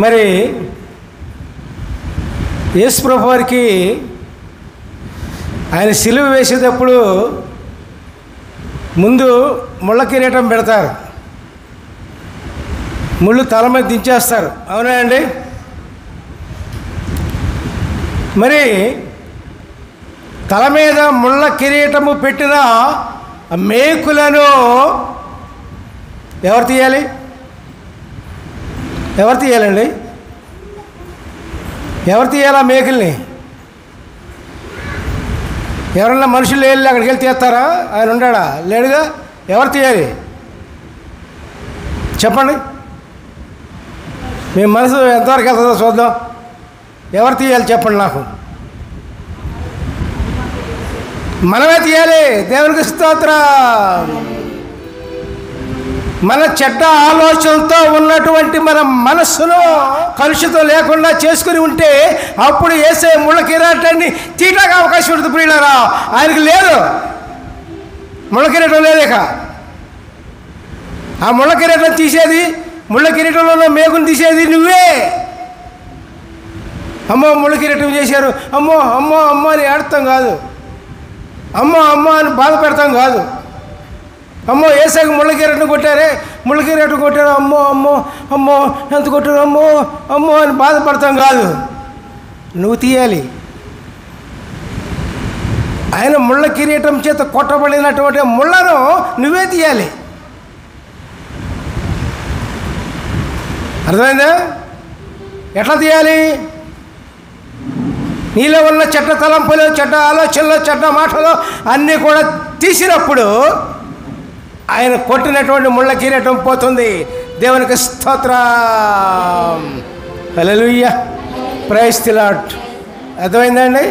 మరి యేసు ప్రభు వారికి ఆయన సిలువ వేసేటప్పుడు ముందు ముళ్ళ కిరీటం పెడతారు, ముళ్ళు తల మీద దించేస్తారు. అవునా అండి? మరి తల మీద ముళ్ళ కిరీటము పెట్టిన మేకులను ఎవరు తీయాలి? ఎవరు తీయాలండి? ఎవరు తీయాలి ఆ మేకుల్ని? ఎవరన్నా మనుషులు వెళ్ళి అక్కడికి వెళ్ళి తీస్తారా? ఆయన ఉన్నాడా? లేడుగా. ఎవరు తీయాలి చెప్పండి? మీ మనసు ఎంతవరకు వెళ్తుందో చూద్దాం. ఎవరు తీయాలి చెప్పండి నాకు. మనమే తీయాలి. దేవునికి స్తోత్రం. మన చెడ్డ ఆలోచనతో ఉన్నటువంటి మన మనస్సును కలుషితం లేకుండా చేసుకుని ఉంటే అప్పుడు వేసే ముళ్ళ కిరీటాన్ని తీయడానికి అవకాశం ఉంటుంది. ప్రియులారా, ఆయనకి లేదు, ముళ్ళ కిరీటం లేదేక. ఆ ముళ్ళ కిరీటం తీసేది, ముళ్ళ కిరీటంలో ఉన్న మేకుని తీసేది నువ్వే. అమ్మో ముళ్ళ కిరీటం చేశారు, అమ్మో అమ్మో అమ్మో అని ఏడతాం కాదు, అమ్మో అమ్మో అని బాధపెడతాం కాదు. అమ్మో ఏసాకు ముళ్ళ కిరీటం కొట్టారే, ముళ్ళ కిరీటం కొట్టారు, అమ్మో అమ్మో అమ్మో ఎంత కొట్టారు, అమ్మో అమ్మో అని బాధపడతాం కాదు. నువ్వు తీయాలి. ఆయన ముళ్ళ కిరీటం చేత కొట్టబడినటువంటి ముళ్ళను నువ్వే తీయాలి. అర్థమైందా? ఎట్లా తీయాలి? నీలో ఉన్న చెడ్డ తలంపులు, చెడ్డ ఆలోచనలు, చెడ్డ మాటలు అన్నీ కూడా తీసినప్పుడు ఆయన కొట్టినటువంటి ముళ్ళ కిరీటం పోతుంది. దేవునికి స్తోత్రం. హల్లెలూయా, ప్రైజ్ ది లార్డ్. అర్థమైందండి?